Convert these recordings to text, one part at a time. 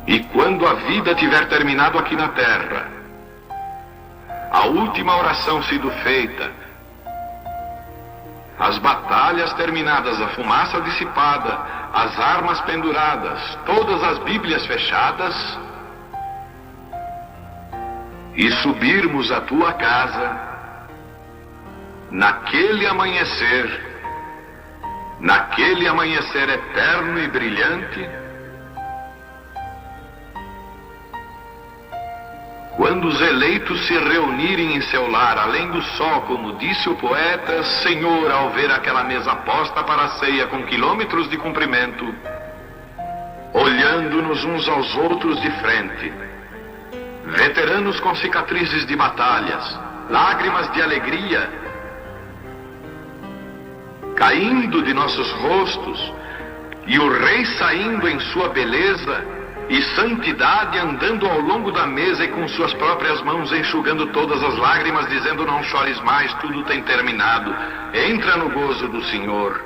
E quando a vida tiver terminado aqui na terra, a última oração sido feita, as batalhas terminadas, a fumaça dissipada, as armas penduradas, todas as Bíblias fechadas, e subirmos à tua casa, naquele amanhecer eterno e brilhante, quando os eleitos se reunirem em seu lar, além do sol, como disse o poeta, Senhor, ao ver aquela mesa posta para a ceia com quilômetros de comprimento, olhando-nos uns aos outros de frente, veteranos com cicatrizes de batalhas, lágrimas de alegria caindo de nossos rostos, e o rei saindo em sua beleza e santidade, andando ao longo da mesa e com suas próprias mãos enxugando todas as lágrimas, dizendo: não chores mais, tudo tem terminado, entra no gozo do Senhor.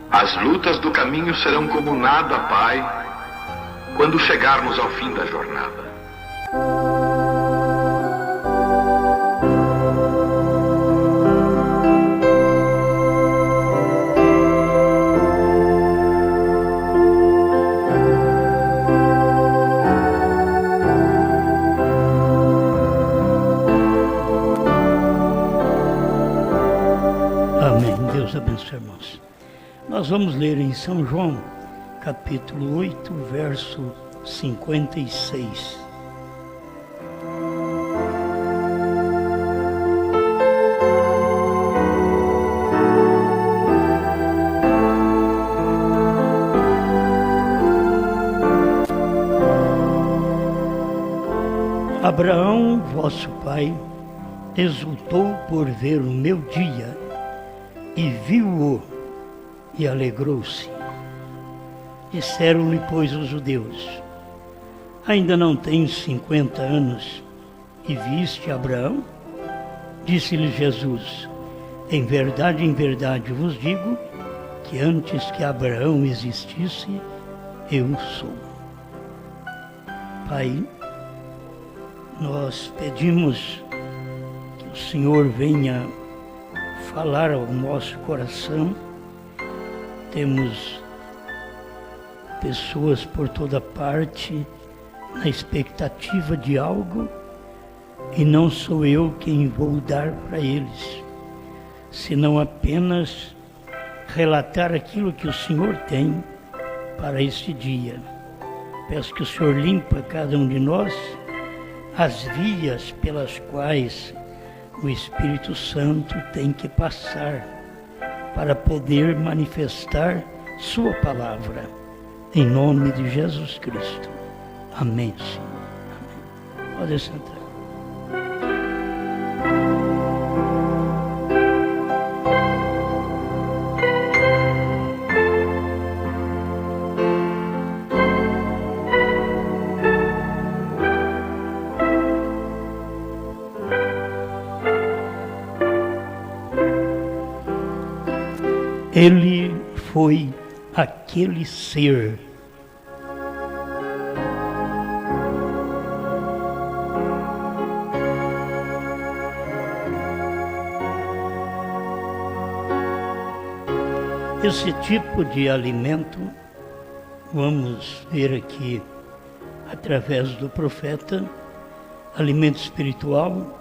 As lutas do caminho serão como nada, Pai, quando chegarmos ao fim da jornada. Amém. Deus abençoe, irmãos. Nós vamos ler em São João, capítulo 8, verso 56. Abraão, vosso pai, exultou por ver o meu dia e viu-o e alegrou-se. Disseram-lhe, pois, os judeus: ainda não tens 50 anos e viste Abraão? Disse-lhe Jesus: em verdade vos digo que antes que Abraão existisse, eu sou. Pai, nós pedimos que o Senhor venha falar ao nosso coração. Temos pessoas por toda parte na expectativa de algo, e não sou eu quem vou dar para eles, senão apenas relatar aquilo que o Senhor tem para este dia. Peço que o Senhor limpe cada um de nós as vias pelas quais o Espírito Santo tem que passar para poder manifestar sua palavra, em nome de Jesus Cristo. Amém, Senhor. Amém. Pode sentar. Ele foi aquele ser esse tipo de alimento. Vamos ver aqui através do profeta, alimento espiritual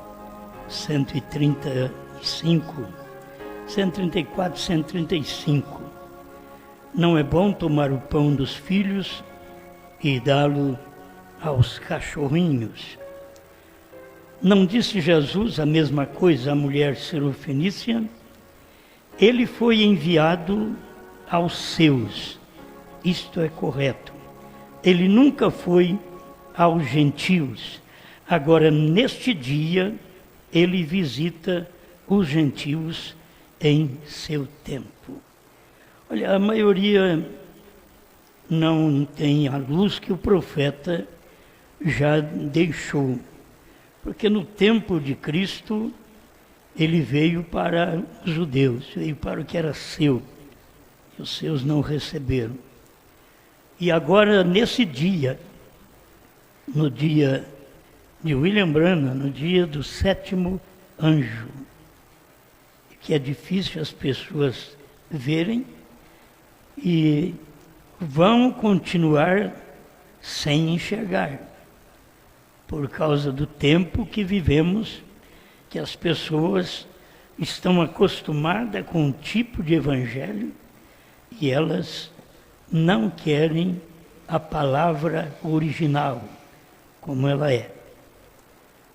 134, 135. Não é bom tomar o pão dos filhos e dá-lo aos cachorrinhos. Não disse Jesus a mesma coisa à mulher sirofenícia? Ele foi enviado aos seus. Isto é correto. Ele nunca foi aos gentios. Agora, neste dia, ele visita os gentios em seu tempo. Olha, a maioria não tem a luz que o profeta já deixou, porque no tempo de Cristo ele veio para os judeus, veio para o que era seu, e os seus não receberam. E agora, nesse dia, no dia de William Branham, no dia do 7º anjo, que é difícil as pessoas verem, e vão continuar sem enxergar, por causa do tempo que vivemos, que as pessoas estão acostumadas com um tipo de evangelho e elas não querem a palavra original, como ela é.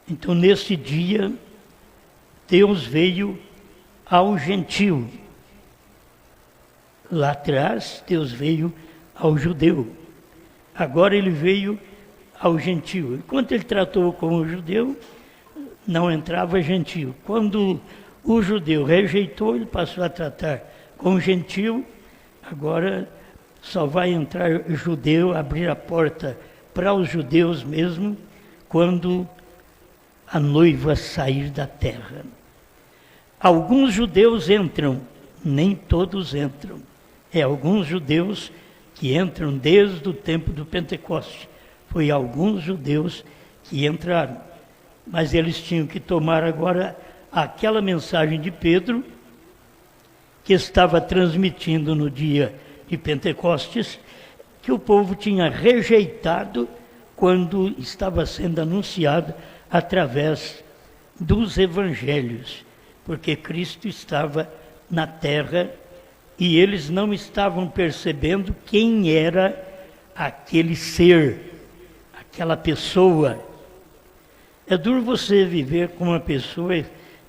Então, nesse dia, Deus veio ao gentio. Lá atrás, Deus veio ao judeu. Agora ele veio ao gentio. Enquanto ele tratou com o judeu, não entrava gentio. Quando o judeu rejeitou, ele passou a tratar com o gentio. Agora só vai entrar judeu, abrir a porta para os judeus mesmo, quando a noiva sair da terra. Alguns judeus entram, nem todos entram. Alguns judeus que entram desde o tempo do Pentecoste. Foi alguns judeus que entraram. Mas eles tinham que tomar agora aquela mensagem de Pedro, que estava transmitindo no dia de Pentecostes, que o povo tinha rejeitado quando estava sendo anunciado através dos evangelhos, porque Cristo estava na terra e eles não estavam percebendo quem era aquele ser, aquela pessoa. É duro você viver com uma pessoa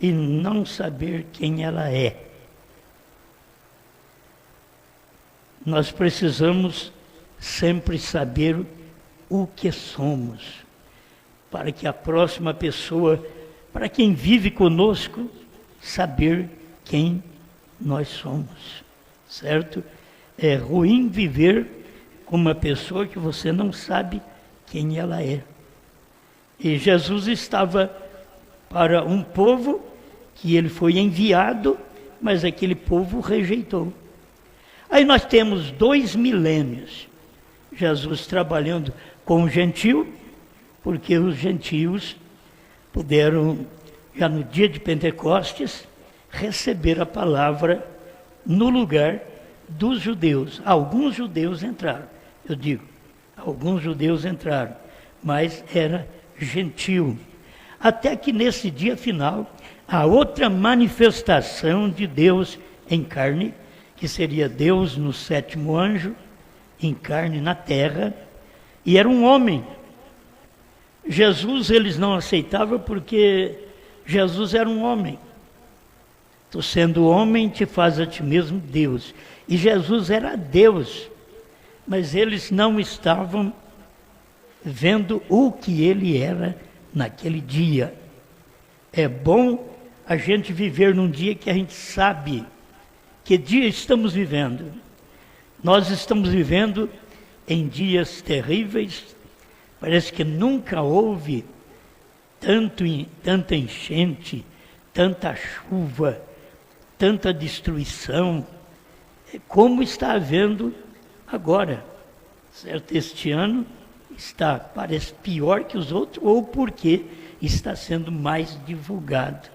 e não saber quem ela é. Nós precisamos sempre saber o que somos, para que a próxima pessoa, para quem vive conosco, saber quem nós somos, certo? É ruim viver com uma pessoa que você não sabe quem ela é. E Jesus estava para um povo que ele foi enviado, mas aquele povo rejeitou. Aí nós temos 2 milênios, Jesus trabalhando com o gentio, porque os gentios puderam, já no dia de Pentecostes, receber a palavra no lugar dos judeus. Alguns judeus entraram, eu digo, alguns judeus entraram, mas era gentio. Até que nesse dia final, a outra manifestação de Deus em carne, que seria Deus no 7º anjo, em carne na terra, e era um homem. Jesus eles não aceitavam porque Jesus era um homem. Tu sendo homem, te faz a ti mesmo Deus. E Jesus era Deus, mas eles não estavam vendo o que ele era naquele dia. É bom a gente viver num dia que a gente sabe que dia estamos vivendo. Nós estamos vivendo em dias terríveis. Parece que nunca houve tanta enchente, tanta chuva, tanta destruição, como está havendo agora. Certo? Este ano parece pior que os outros, ou porque está sendo mais divulgado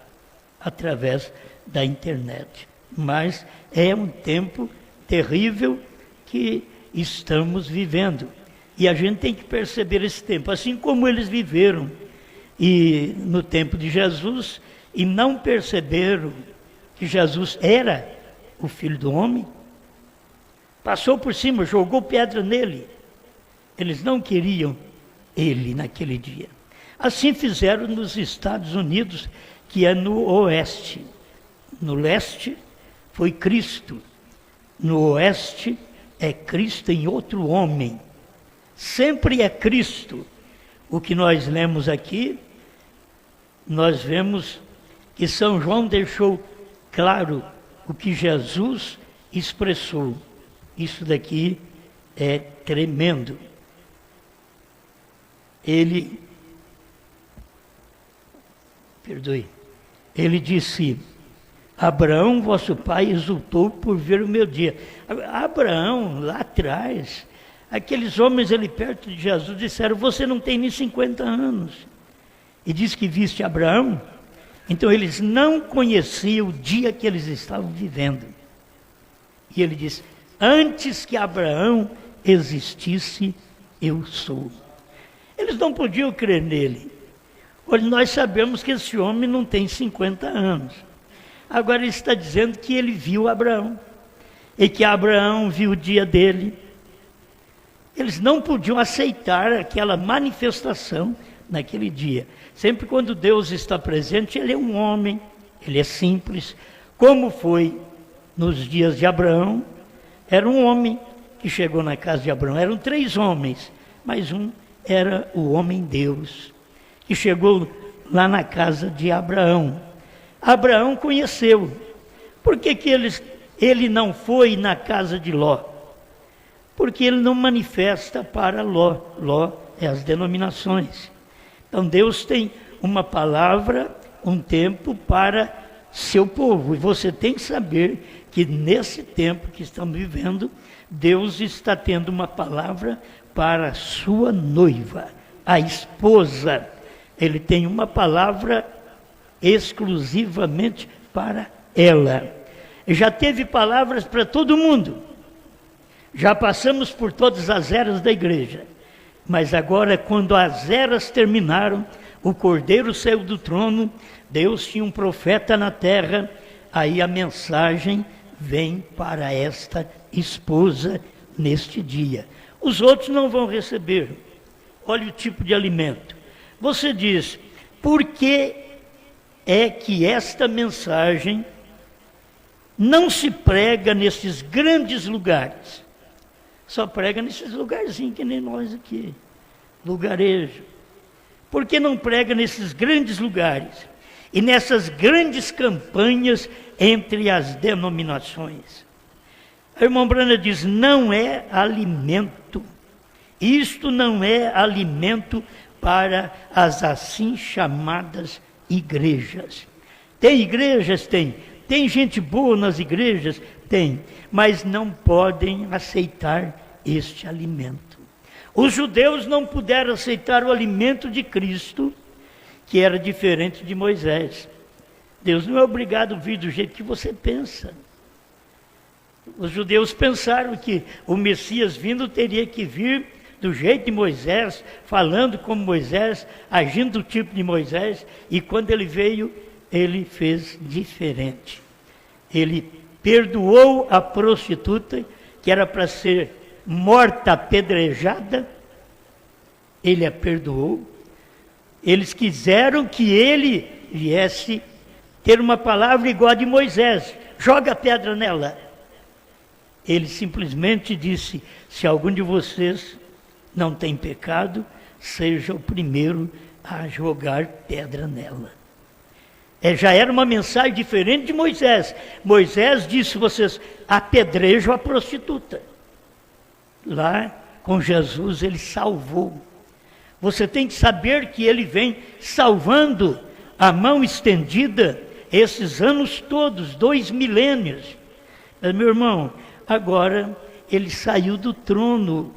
através da internet. Mas é um tempo terrível que estamos vivendo. E a gente tem que perceber esse tempo, assim como eles viveram e no tempo de Jesus, e não perceberam que Jesus era o Filho do Homem. Passou por cima, jogou pedra nele. Eles não queriam ele naquele dia. Assim fizeram nos Estados Unidos, que é no oeste. No leste foi Cristo. No oeste é Cristo em outro homem. Sempre é Cristo. O que nós lemos aqui, nós vemos que São João deixou claro o que Jesus expressou. Isso daqui é tremendo. Ele disse: Abraão, vosso pai, exultou por ver o meu dia. Abraão, lá atrás, Aqueles homens ali perto de Jesus disseram: você não tem nem 50 anos. E diz que viste Abraão. Então eles não conheciam o dia que eles estavam vivendo. E ele diz: antes que Abraão existisse, eu sou. Eles não podiam crer nele. Olha, nós sabemos que esse homem não tem 50 anos. Agora ele está dizendo que ele viu Abraão. E que Abraão viu o dia dele. Eles não podiam aceitar aquela manifestação naquele dia. Sempre quando Deus está presente, ele é um homem, ele é simples. Como foi nos dias de Abraão, era um homem que chegou na casa de Abraão. Eram 3 homens, mas um era o homem Deus, que chegou lá na casa de Abraão. Abraão conheceu. Por que ele não foi na casa de Ló? Porque ele não manifesta para Ló. Ló é as denominações. Então Deus tem uma palavra, um tempo para seu povo. E você tem que saber que nesse tempo que estamos vivendo, Deus está tendo uma palavra para a sua noiva, a esposa. Ele tem uma palavra exclusivamente para ela. Já teve palavras para todo mundo. Já passamos por todas as eras da igreja. Mas agora, quando as eras terminaram, o Cordeiro saiu do trono, Deus tinha um profeta na terra, aí a mensagem vem para esta esposa neste dia. Os outros não vão receber. Olha o tipo de alimento. Você diz: por que é que esta mensagem não se prega nesses grandes lugares? Só prega nesses lugarzinhos que nem nós aqui, lugarejo. Por que não prega nesses grandes lugares e nessas grandes campanhas entre as denominações? A irmã Brana diz: não é alimento. Isto não é alimento para as assim chamadas igrejas. Tem igrejas? Tem. Tem gente boa nas igrejas? Tem. Mas não podem aceitar este alimento. Os judeus não puderam aceitar o alimento de Cristo, que era diferente de Moisés. Deus não é obrigado a vir do jeito que você pensa. Os judeus pensaram que o Messias vindo teria que vir do jeito de Moisés, falando como Moisés, agindo do tipo de Moisés, e quando ele veio, ele fez diferente. Ele perdoou a prostituta, que era para ser morta apedrejada, ele a perdoou. Eles quiseram que ele viesse ter uma palavra igual a de Moisés: joga a pedra nela. Ele simplesmente disse: se algum de vocês não tem pecado, seja o primeiro a jogar pedra nela. Já era uma mensagem diferente de Moisés. Moisés disse: vocês apedrejam a prostituta. Lá com Jesus ele salvou. Você tem que saber que ele vem salvando, a mão estendida, esses anos todos, 2 milênios. Mas, meu irmão, agora ele saiu do trono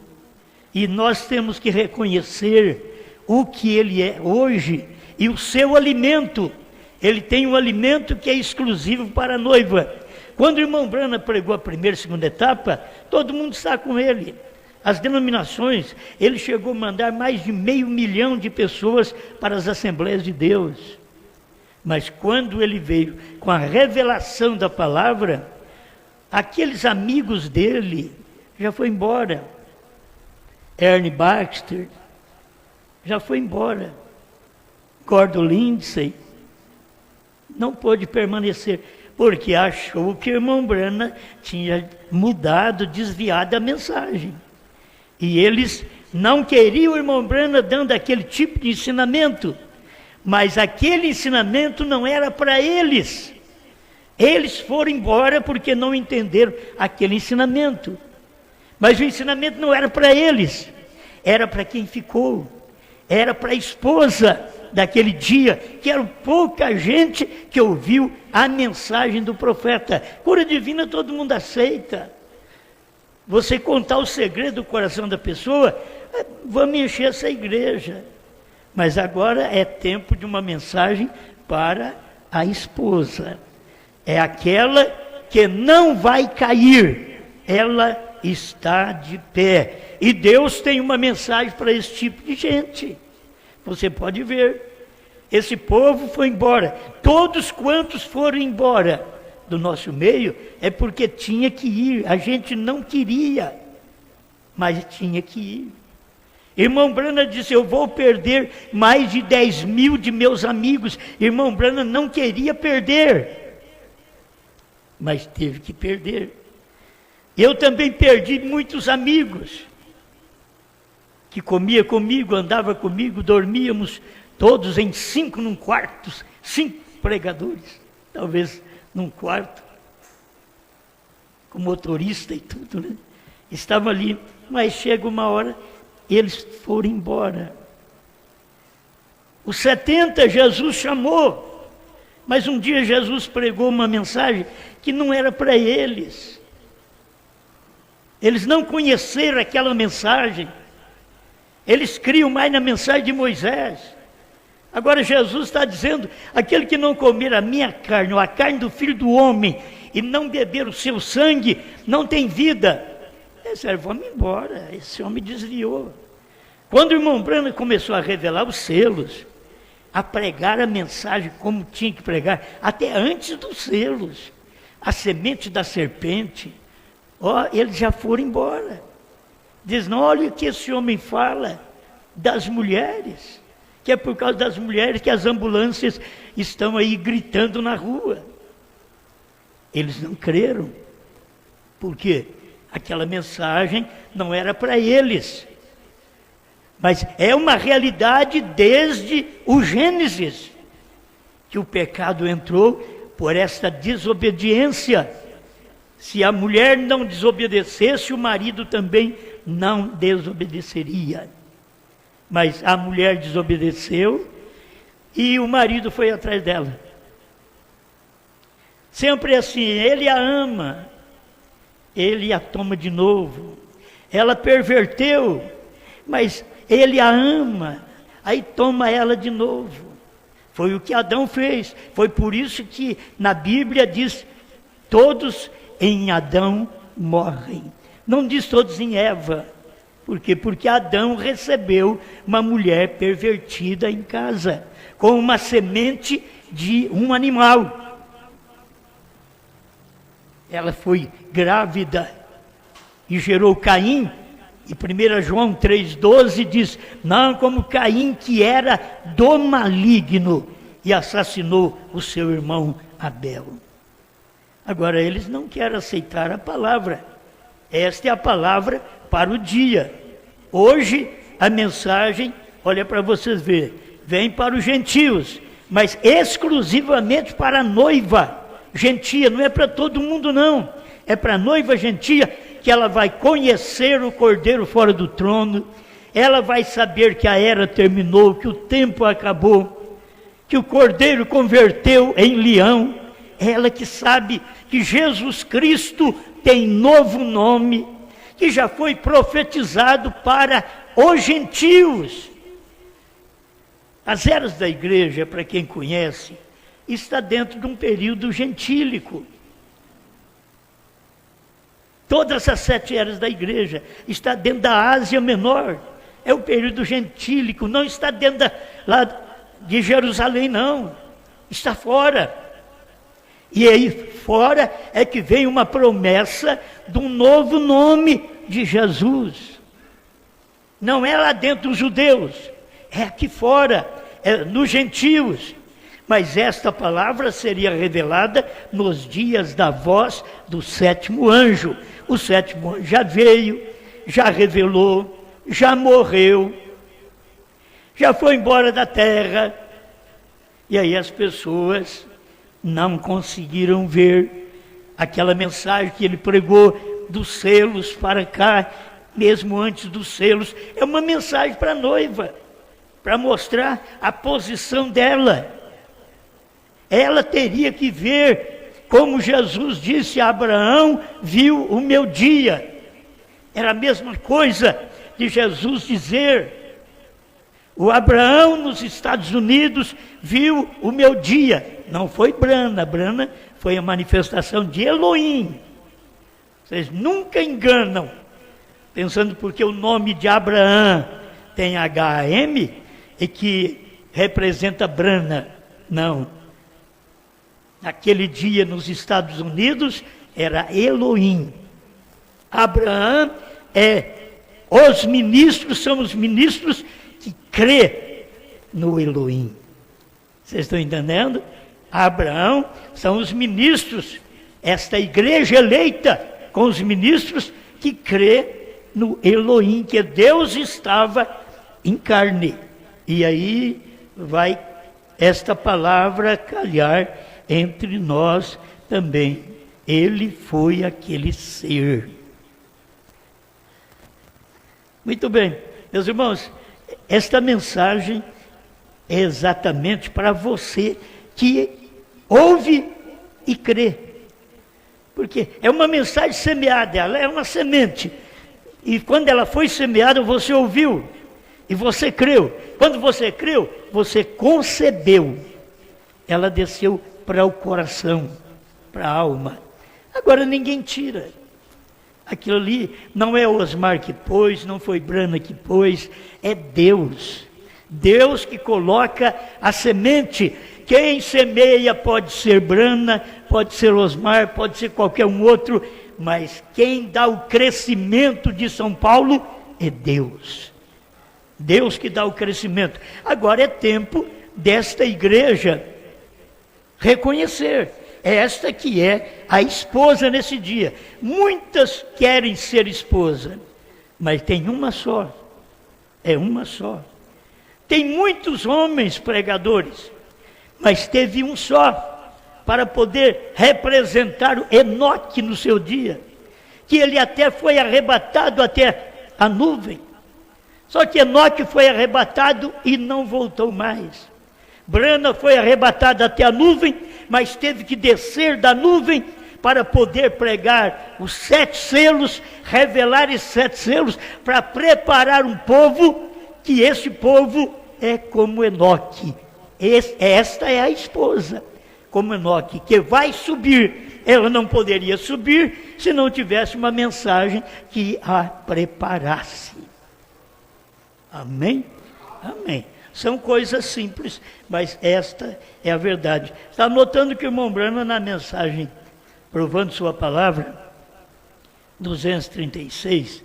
e nós temos que reconhecer o que ele é hoje e o seu alimento. Ele tem um alimento que é exclusivo para a noiva. Quando o irmão Brana pregou a primeira e segunda etapa, todo mundo está com ele. As denominações, ele chegou a mandar mais de 500 mil de pessoas para as Assembleias de Deus. Mas quando ele veio com a revelação da palavra, aqueles amigos dele já foi embora. Ernie Baxter já foi embora. Gordon Lindsay não pôde permanecer, porque achou que o irmão Brana tinha mudado, desviado a mensagem. E eles não queriam o irmão Brana dando aquele tipo de ensinamento, mas aquele ensinamento não era para eles. Eles foram embora porque não entenderam aquele ensinamento. Mas o ensinamento não era para eles, era para quem ficou, era para a esposa daquele dia, que era pouca gente que ouviu a mensagem do profeta. Cura divina todo mundo aceita. Você contar o segredo do coração da pessoa, vamos encher essa igreja. Mas agora é tempo de uma mensagem para a esposa. É aquela que não vai cair, ela está de pé. E Deus tem uma mensagem para esse tipo de gente. Você pode ver, esse povo foi embora. Todos quantos foram embora do nosso meio, é porque tinha que ir. A gente não queria, mas tinha que ir. Irmão Branham disse, eu vou perder mais de 10 mil de meus amigos. Irmão Branham não queria perder, mas teve que perder. Eu também perdi muitos amigos, que comia comigo, andava comigo, dormíamos todos em 5 num quarto, 5 pregadores, talvez num quarto, com motorista e tudo, né? Estavam ali, mas chega uma hora, eles foram embora. Os 70 Jesus chamou, mas um dia Jesus pregou uma mensagem que não era para eles. Eles não conheceram aquela mensagem. Eles criam mais na mensagem de Moisés. Agora Jesus está dizendo, aquele que não comer a minha carne, ou a carne do Filho do Homem, e não beber o seu sangue, não tem vida. Vamos embora, esse homem desviou. Quando o irmão Branham começou a revelar os selos, a pregar a mensagem como tinha que pregar, até antes dos selos, a semente da serpente, eles já foram embora. Diz, não, olha o que esse homem fala das mulheres, que é por causa das mulheres que as ambulâncias estão aí gritando na rua. Eles não creram. Por quê? Aquela mensagem não era para eles. Mas é uma realidade desde o Gênesis, que o pecado entrou por esta desobediência. Se a mulher não desobedecesse, o marido também não desobedeceria. Mas a mulher desobedeceu e o marido foi atrás dela. Sempre assim, ele a ama, ele a toma de novo. Ela perverteu, mas ele a ama, aí toma ela de novo. Foi o que Adão fez. Foi por isso que na Bíblia diz, todos em Adão morrem. Não diz todos em Eva. Por quê? Porque Adão recebeu uma mulher pervertida em casa, com uma semente de um animal. Ela foi grávida e gerou Caim. E 1 João 3,12 diz, não como Caim, que era do maligno e assassinou o seu irmão Abel. Agora eles não querem aceitar a palavra. Esta é a palavra para o dia. Hoje a mensagem, olha para vocês verem, vem para os gentios, mas exclusivamente para a noiva gentia, não é para todo mundo não, é para a noiva gentia, que ela vai conhecer o Cordeiro fora do trono, ela vai saber que a era terminou, que o tempo acabou, que o Cordeiro converteu em leão, ela que sabe que Jesus Cristo tem novo nome, que já foi profetizado para os gentios. As eras da igreja, para quem conhece, está dentro de um período gentílico. Todas as 7 eras da igreja está dentro da Ásia Menor. É o período gentílico, não está dentro lá de Jerusalém, não. Está fora. E aí fora é que vem uma promessa de um novo nome de Jesus. Não é lá dentro dos judeus, é aqui fora, é nos gentios. Mas esta palavra seria revelada nos dias da voz do 7º anjo. O 7º anjo já veio, já revelou, já morreu, já foi embora da terra. E aí as pessoas não conseguiram ver aquela mensagem que ele pregou dos selos para cá, mesmo antes dos selos. É uma mensagem para a noiva, para mostrar a posição dela. Ela teria que ver, como Jesus disse a Abraão, viu o meu dia. Era a mesma coisa de Jesus dizer: o Abraão nos Estados Unidos viu o meu dia. Não foi Brana, Brana foi a manifestação de Elohim. Vocês nunca enganam, pensando porque o nome de Abraão tem H-A-M e que representa Brana. Não. Naquele dia nos Estados Unidos era Elohim. Abraão os ministros são os ministros que crê no Elohim. Vocês estão entendendo? Abraão são os ministros, esta igreja eleita com os ministros que crê no Elohim, que Deus estava em carne. E aí vai esta palavra calhar entre nós também. Ele foi aquele ser. Muito bem, meus irmãos, esta mensagem é exatamente para você que ouve e crê. Porque é uma mensagem semeada, ela é uma semente. E quando ela foi semeada, você ouviu e você creu. Quando você creu, você concebeu. Ela desceu para o coração, para a alma. Agora ninguém tira. Aquilo ali não é Osmar que pôs, não foi Brana que pôs, é Deus. Deus que coloca a semente. Quem semeia pode ser Brana, pode ser Osmar, pode ser qualquer um outro, mas quem dá o crescimento de São Paulo é Deus. Deus que dá o crescimento. Agora é tempo desta igreja reconhecer. Esta que é a esposa nesse dia. Muitas querem ser esposa, mas tem uma só. É uma só. Tem muitos homens pregadores, mas teve um só para poder representar o Enoque no seu dia, que ele até foi arrebatado até a nuvem. Só que Enoque foi arrebatado e não voltou mais. Brana foi arrebatada até a nuvem, mas teve que descer da nuvem para poder pregar os 7 selos, revelar esses 7 selos, para preparar um povo, que esse povo é como Enoque. Esta é a esposa, como Enoque, que vai subir. Ela não poderia subir se não tivesse uma mensagem que a preparasse. Amém? Amém. São coisas simples, mas esta é a verdade. Está notando que o irmão Brana, na mensagem Provando Sua Palavra, 236,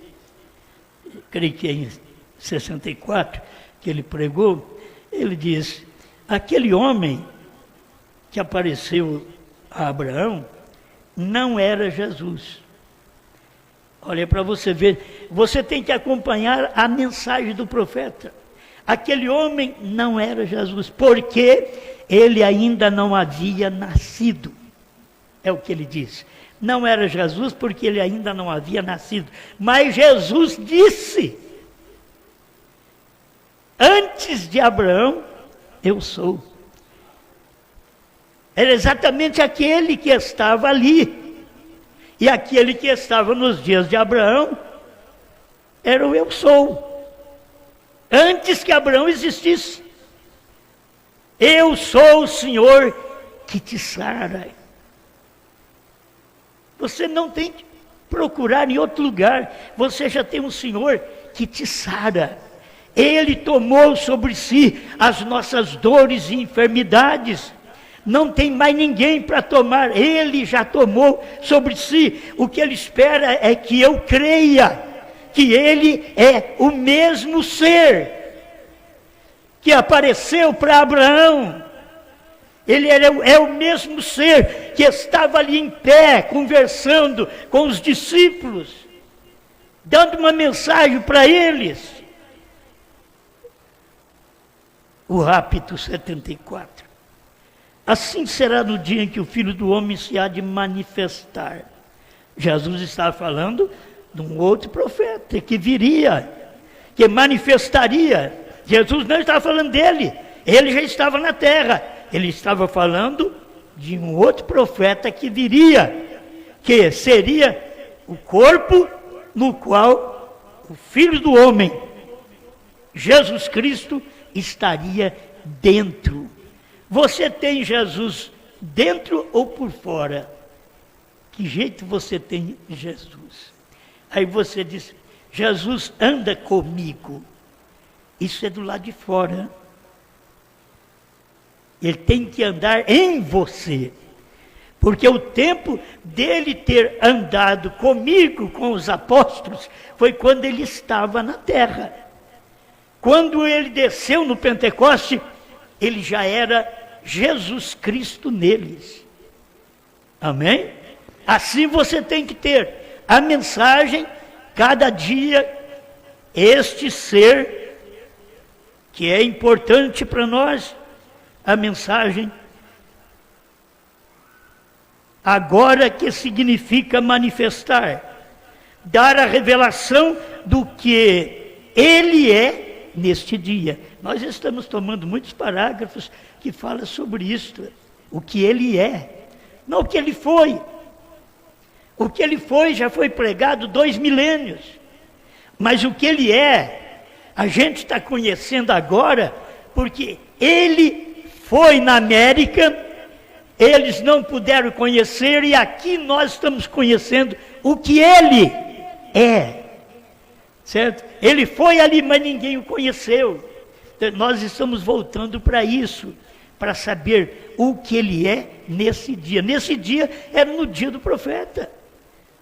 creio que é em 64, que ele pregou, ele diz: aquele homem que apareceu a Abraão não era Jesus. Olha, para você ver, você tem que acompanhar a mensagem do profeta. Aquele homem não era Jesus, porque ele ainda não havia nascido. É o que ele diz. Não era Jesus porque ele ainda não havia nascido. Mas Jesus disse: antes de Abraão, eu sou. Era exatamente aquele que estava ali. E aquele que estava nos dias de Abraão era o eu sou. Antes que Abraão existisse. Eu sou o Senhor que te sara. Você não tem que procurar em outro lugar. Você já tem um Senhor que te sara. Ele tomou sobre si as nossas dores e enfermidades. Não tem mais ninguém para tomar. Ele já tomou sobre si. O que ele espera é que eu creia que ele é o mesmo ser que apareceu para Abraão. Ele é o mesmo ser que estava ali em pé, conversando com os discípulos, dando uma mensagem para eles. O rapto 74. Assim será no dia em que o Filho do Homem se há de manifestar. Jesus estava falando de um outro profeta que viria, que manifestaria. Jesus não estava falando dele, ele já estava na terra. Ele estava falando de um outro profeta que viria, que seria o corpo no qual o Filho do Homem, Jesus Cristo, estaria dentro. Você tem Jesus dentro ou por fora? Que jeito você tem Jesus? Aí você diz, Jesus anda comigo. Isso é do lado de fora. Ele tem que andar em você. Porque o tempo dele ter andado comigo, com os apóstolos, foi quando ele estava na terra. Quando ele desceu no Pentecoste, ele já era Jesus Cristo neles. Amém? Assim você tem que ter a mensagem, cada dia, este ser, que é importante para nós, a mensagem, agora, que significa manifestar, dar a revelação do que ele é neste dia. Nós estamos tomando muitos parágrafos que falam sobre isto, o que ele é, não o que ele foi. O que ele foi já foi pregado 2 milênios, mas o que ele é, a gente está conhecendo agora, porque ele foi na América, eles não puderam conhecer, e aqui nós estamos conhecendo o que ele é, certo? Ele foi ali, mas ninguém o conheceu. Então, nós estamos voltando para isso, para saber o que ele é nesse dia. Nesse dia era no dia do profeta.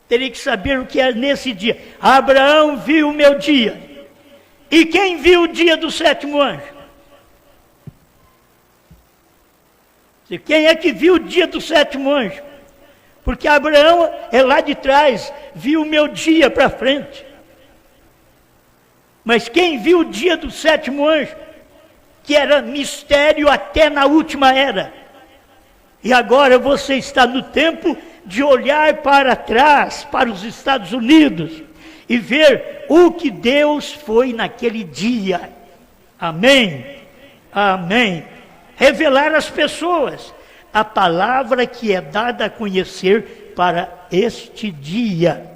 Teria que saber o que é nesse dia. Abraão viu o meu dia. E quem viu o dia do 7º anjo? Quem é que viu o dia do 7º anjo? Porque Abraão é lá de trás, viu o meu dia para frente. Mas quem viu o dia do 7º anjo? Que era mistério até na última era. E agora você está no tempo de olhar para trás, para os Estados Unidos, e ver o que Deus foi naquele dia. Amém? Amém. Revelar às pessoas a palavra que é dada a conhecer para este dia.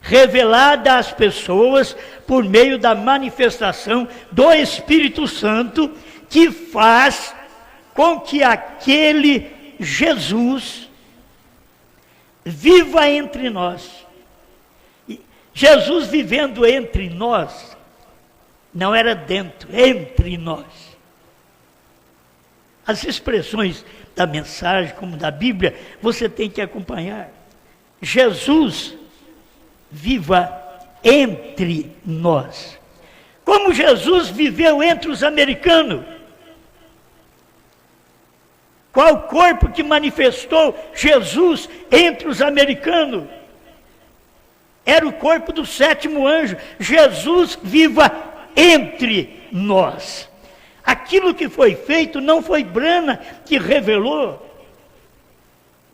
Revelada às pessoas por meio da manifestação do Espírito Santo, que faz com que aquele Jesus viva entre nós. Jesus vivendo entre nós, não era dentro, entre nós. As expressões da mensagem, como da Bíblia, você tem que acompanhar. Jesus viva entre nós. Como Jesus viveu entre os americanos. Qual corpo que manifestou Jesus entre os americanos? Era o corpo do 7º anjo. Jesus viva entre nós. Aquilo que foi feito não foi Brana que revelou.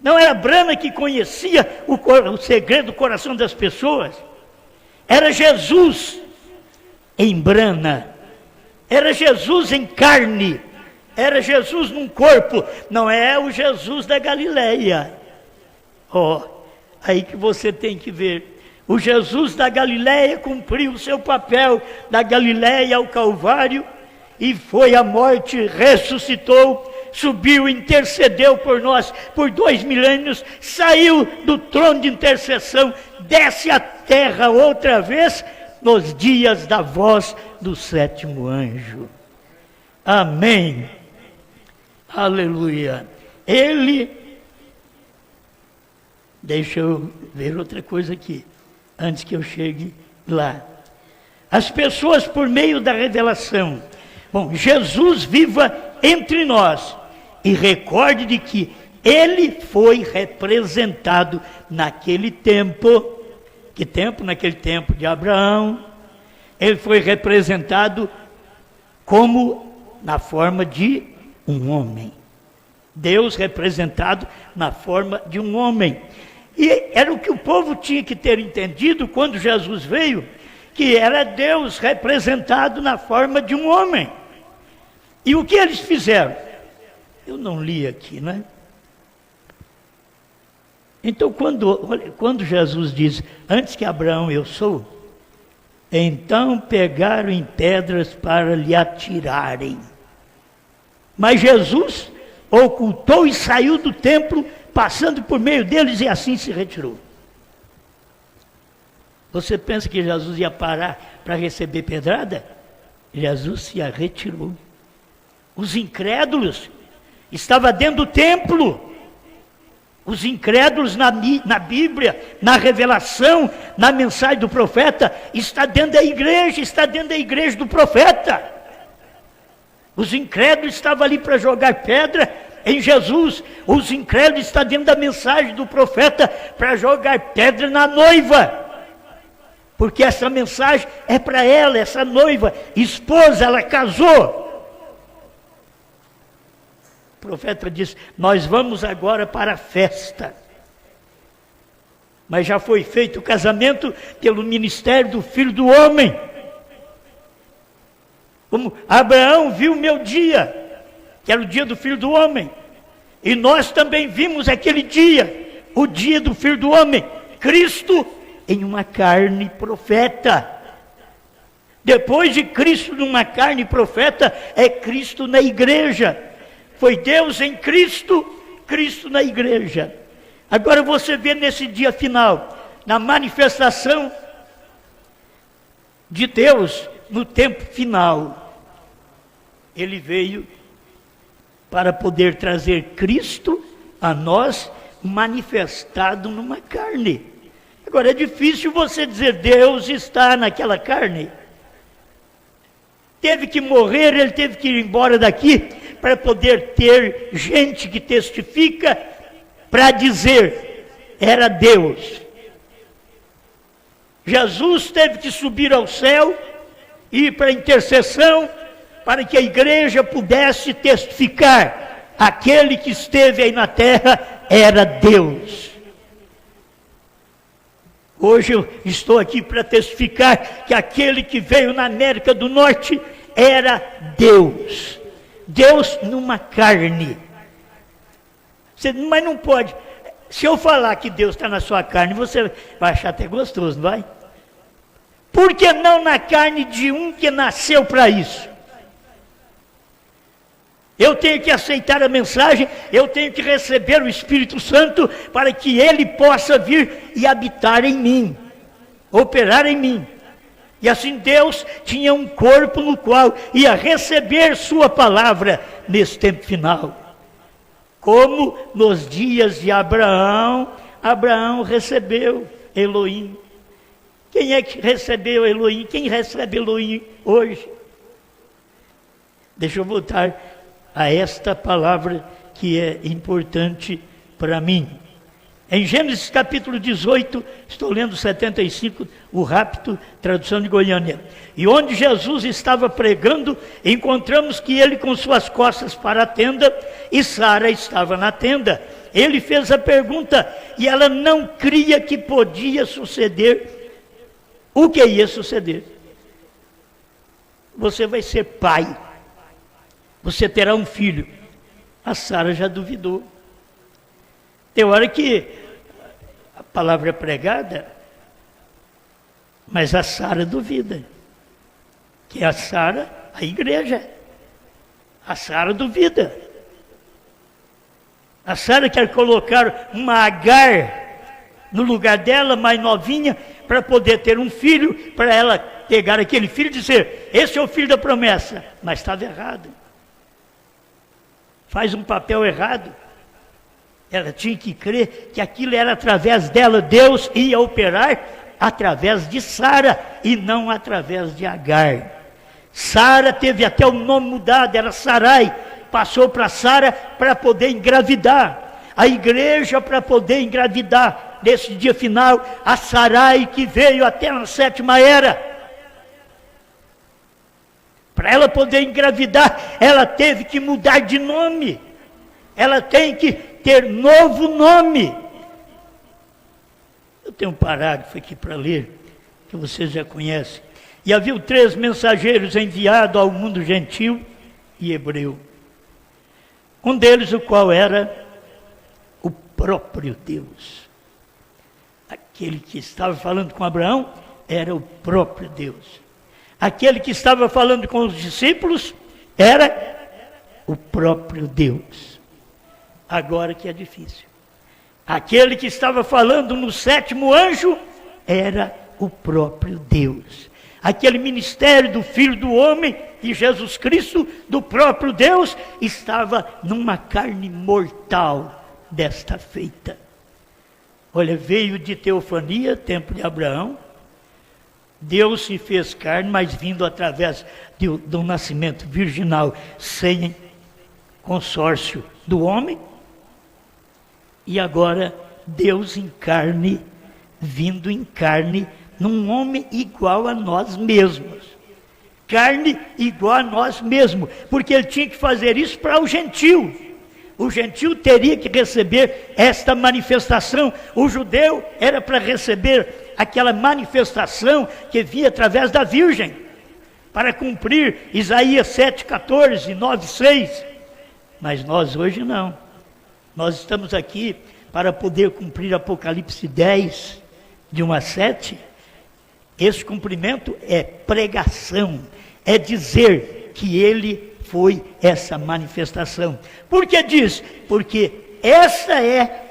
Não era Brana que conhecia o segredo do coração das pessoas. Era Jesus em Brana. Era Jesus em carne. Era Jesus num corpo. Não é o Jesus da Galileia. Aí que você tem que ver. O Jesus da Galileia cumpriu o seu papel da Galileia ao Calvário, e foi à morte, ressuscitou, subiu, intercedeu por nós por 2 milênios, saiu do trono de intercessão, desce à terra outra vez, nos dias da voz do 7º anjo. Amém. Aleluia. Deixa eu ver outra coisa aqui, antes que eu chegue lá. As pessoas por meio da revelação. Bom, Jesus viva entre nós. E recorde de que ele foi representado naquele tempo. Que tempo? Naquele tempo de Abraão. Ele foi representado como na forma de um homem. Deus representado na forma de um homem. E era o que o povo tinha que ter entendido quando Jesus veio, que era Deus representado na forma de um homem. E o que eles fizeram? Eu não li aqui, né? Então, quando Jesus diz, antes que Abraão eu sou, então pegaram em pedras para lhe atirarem. Mas Jesus ocultou e saiu do templo, passando por meio deles, e assim se retirou. Você pensa que Jesus ia parar para receber pedrada? Jesus se retirou. Os incrédulos estavam dentro do templo. Os incrédulos na Bíblia, na revelação, na mensagem do profeta, está dentro da igreja do profeta. Os incrédulos estavam ali para jogar pedra em Jesus. Os incrédulos estão dentro da mensagem do profeta para jogar pedra na noiva. Porque essa mensagem é para ela, essa noiva, esposa, ela casou. O profeta diz, nós vamos agora para a festa. Mas já foi feito o casamento pelo ministério do Filho do Homem. Como Abraão viu o meu dia, que era o dia do Filho do Homem. E nós também vimos aquele dia, o dia do Filho do Homem, Cristo em uma carne profeta. Depois de Cristo numa carne profeta, é Cristo na igreja. Foi Deus em Cristo, Cristo na igreja. Agora você vê nesse dia final, na manifestação de Deus no tempo final. Ele veio para poder trazer Cristo a nós manifestado numa carne. Agora é difícil você dizer Deus está naquela carne. Teve que morrer, ele teve que ir embora daqui para poder ter gente que testifica para dizer, era Deus. Jesus teve que subir ao céu, ir para a intercessão, para que a igreja pudesse testificar, aquele que esteve aí na terra era Deus. Hoje eu estou aqui para testificar que aquele que veio na América do Norte era Deus. Deus numa carne. Mas não pode. Se eu falar que Deus está na sua carne, você vai achar até gostoso, não vai? Por que não na carne de um que nasceu para isso? Eu tenho que aceitar a mensagem, eu tenho que receber o Espírito Santo para que ele possa vir e habitar em mim, operar em mim. E assim Deus tinha um corpo no qual ia receber sua palavra nesse tempo final. Como nos dias de Abraão, Abraão recebeu Elohim. Quem é que recebeu Elohim? Quem recebe Elohim hoje? Deixa eu voltar a esta palavra que é importante para mim. Em Gênesis capítulo 18, estou lendo 75, o rapto, tradução de Goiânia. E onde Jesus estava pregando, encontramos que ele com suas costas para a tenda, e Sara estava na tenda. Ele fez a pergunta, e ela não cria que podia suceder. O que ia suceder? Você vai ser pai. Você terá um filho. A Sara já duvidou. Tem hora que a palavra é pregada, mas a Sara duvida. Que é a Sara, a igreja. A Sara duvida. A Sara quer colocar uma Agar no lugar dela, mais novinha, para poder ter um filho, para ela pegar aquele filho e dizer, esse é o filho da promessa. Mas estava errado. Faz um papel errado. Ela tinha que crer que aquilo era através dela, Deus ia operar através de Sara e não através de Agar. Sara teve até o nome mudado, era Sarai, passou para Sara para poder engravidar. A igreja para poder engravidar nesse dia final, a Sarai que veio até na 7ª era. Para ela poder engravidar, ela teve que mudar de nome. Ela tem que ter novo nome. Eu tenho um parágrafo aqui para ler, que vocês já conhecem. E havia 3 mensageiros enviados ao mundo gentil e hebreu. Um deles, o qual era o próprio Deus. Aquele que estava falando com Abraão era o próprio Deus. Aquele que estava falando com os discípulos era o próprio Deus. Agora que é difícil. Aquele que estava falando no sétimo anjo era o próprio Deus. Aquele ministério do Filho do Homem, de Jesus Cristo, do próprio Deus, estava numa carne mortal desta feita. Olha, veio de teofania, tempo de Abraão. Deus se fez carne, mas vindo através do nascimento virginal, sem consórcio do homem. E agora Deus em carne, vindo em carne, num homem igual a nós mesmos. Carne igual a nós mesmos, porque ele tinha que fazer isso para o gentio. O gentio teria que receber esta manifestação. O judeu era para receber aquela manifestação que vinha através da Virgem, para cumprir Isaías 7,14, 9,6. Mas nós hoje não. Nós estamos aqui para poder cumprir Apocalipse 10, de 1 a 7. Esse cumprimento é pregação, é dizer que ele foi essa manifestação. Por que diz? Porque essa é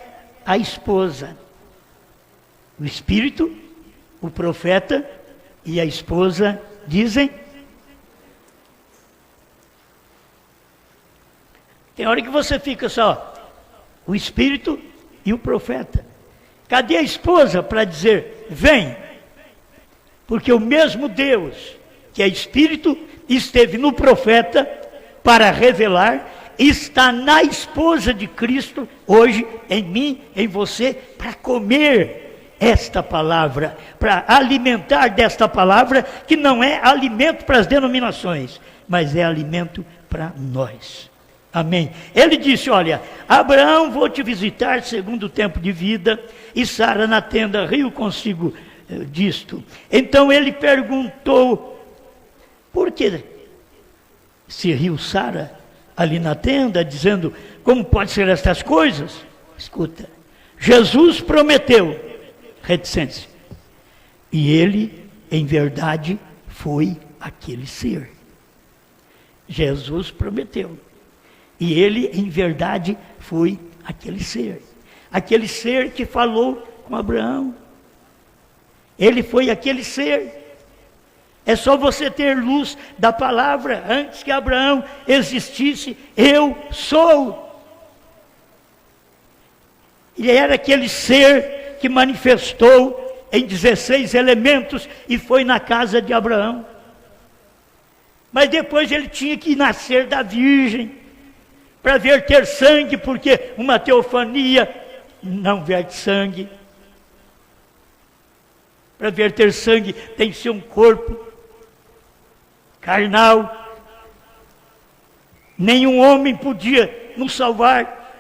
a esposa. O Espírito, o profeta e a esposa dizem. Tem hora que você fica só, o Espírito e o profeta. Cadê a esposa para dizer, vem? Porque o mesmo Deus, que é Espírito, esteve no profeta para revelar, está na esposa de Cristo, hoje, em mim, em você, para comer esta palavra, para alimentar desta palavra, que não é alimento para as denominações, mas é alimento para nós. Amém. Ele disse, olha, Abraão, vou te visitar segundo o tempo de vida, e Sara na tenda riu consigo disto. Então ele perguntou, por que se riu Sara ali na tenda, dizendo, como pode ser estas coisas? Escuta, Jesus prometeu, reticência, e ele, em verdade, foi aquele ser. Jesus prometeu. E ele, em verdade, foi aquele ser. Aquele ser que falou com Abraão. Ele foi aquele ser. É só você ter luz da palavra. Antes que Abraão existisse, eu sou. Ele era aquele ser que manifestou em 16 elementos e foi na casa de Abraão. Mas depois ele tinha que nascer da Virgem, para verter sangue, porque uma teofania não verte sangue. Para verter sangue tem que ser um corpo carnal. Nenhum homem podia nos salvar.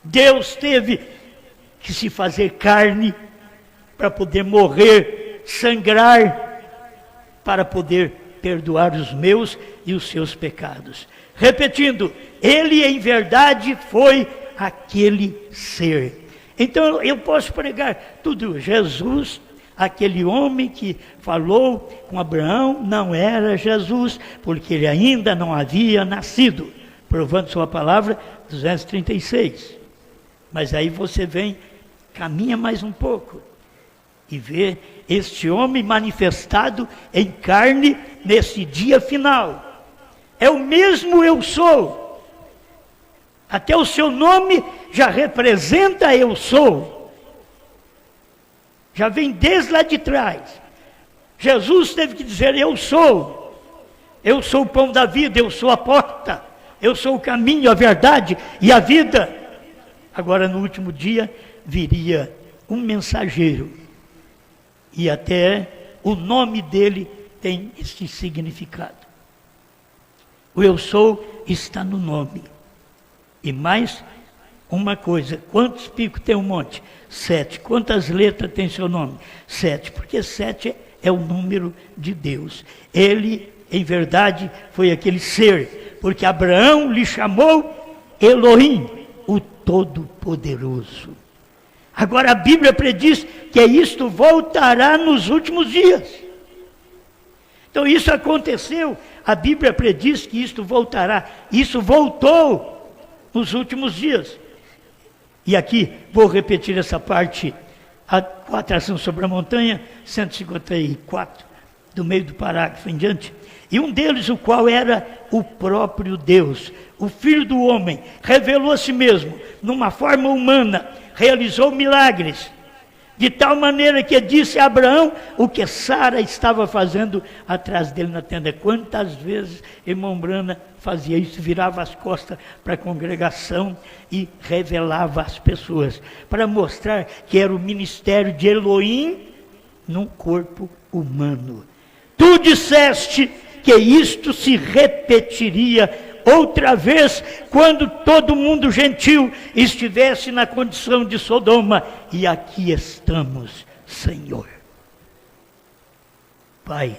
Deus teve que se fazer carne para poder morrer, sangrar, para poder perdoar os meus e os seus pecados. Repetindo, ele em verdade foi aquele ser. Então eu posso pregar tudo. Jesus, aquele homem que falou com Abraão, não era Jesus, porque ele ainda não havia nascido. Provando sua palavra, 236. Mas aí você vem, caminha mais um pouco e vê este homem manifestado em carne nesse dia final. É o mesmo eu sou. Até o seu nome já representa eu sou. Já vem desde lá de trás. Jesus teve que dizer eu sou. Eu sou o pão da vida, eu sou a porta. Eu sou o caminho, a verdade e a vida. Agora no último dia viria um mensageiro. E até o nome dele tem esse significado. O eu sou está no nome. E mais uma coisa, quantos picos tem um monte? 7. Quantas letras tem seu nome? 7, porque 7 é o número de Deus. Ele, em verdade, foi aquele ser, porque Abraão lhe chamou Elohim, o Todo-Poderoso. Agora a Bíblia prediz que isto voltará nos últimos dias. Então isso aconteceu, a Bíblia prediz que isto voltará. Isso voltou nos últimos dias. E aqui vou repetir essa parte, a atração sobre a montanha, 154, do meio do parágrafo em diante. E um deles, o qual era o próprio Deus, o Filho do homem, revelou a si mesmo, numa forma humana, realizou milagres, de tal maneira que disse a Abraão o que Sara estava fazendo atrás dele na tenda. Quantas vezes irmão Brana fazia isso, virava as costas para a congregação e revelava às pessoas, para mostrar que era o ministério de Elohim num corpo humano. Tu disseste que isto se repetiria outra vez, quando todo mundo gentil estivesse na condição de Sodoma. E aqui estamos, Senhor. Pai,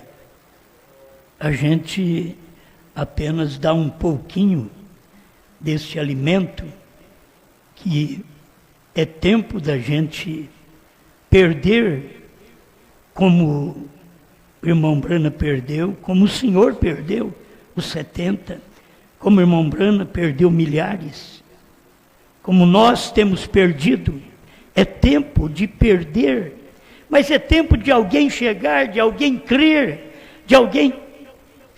a gente apenas dá um pouquinho desse alimento, que é tempo da gente perder, como o irmão Brana perdeu, como o Senhor perdeu os 70, como o irmão Brana perdeu milhares, como nós temos perdido. É tempo de perder, mas é tempo de alguém chegar, de alguém crer, de alguém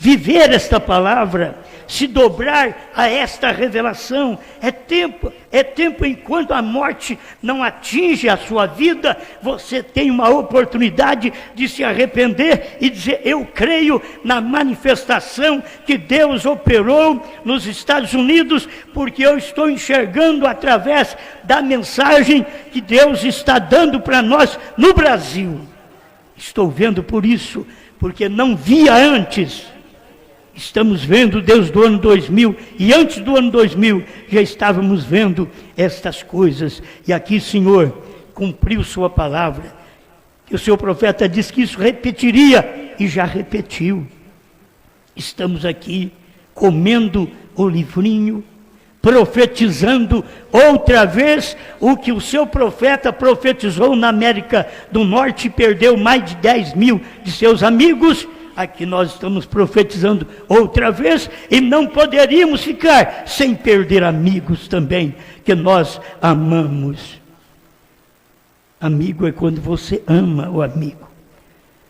viver esta palavra, se dobrar a esta revelação. É tempo enquanto a morte não atinge a sua vida, você tem uma oportunidade de se arrepender e dizer: eu creio na manifestação que Deus operou nos Estados Unidos, porque eu estou enxergando através da mensagem que Deus está dando para nós no Brasil. Estou vendo por isso, porque não via antes. Estamos vendo desde o ano 2000, e antes do ano 2000 já estávamos vendo estas coisas. E aqui, Senhor, cumpriu sua palavra, que o seu profeta disse que isso repetiria, e já repetiu. Estamos aqui comendo o livrinho, profetizando outra vez o que o seu profeta profetizou na América do Norte, e perdeu mais de 10 mil de seus amigos. Aqui nós estamos profetizando outra vez, e não poderíamos ficar sem perder amigos também, que nós amamos. Amigo é quando você ama o amigo.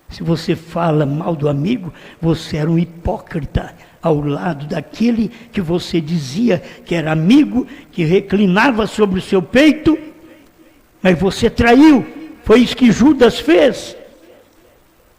Se você fala mal do amigo, você era um hipócrita ao lado daquele que você dizia que era amigo, que reclinava sobre o seu peito, mas você traiu. Foi isso que Judas fez.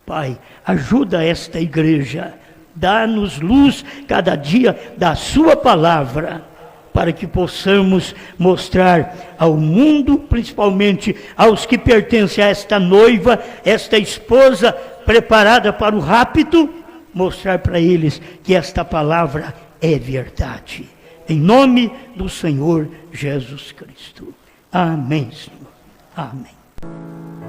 Pai, ajuda esta igreja, dá-nos luz cada dia da sua palavra, para que possamos mostrar ao mundo, principalmente aos que pertencem a esta noiva, esta esposa preparada para o rapto, mostrar para eles que esta palavra é verdade. Em nome do Senhor Jesus Cristo. Amém, Senhor. Amém.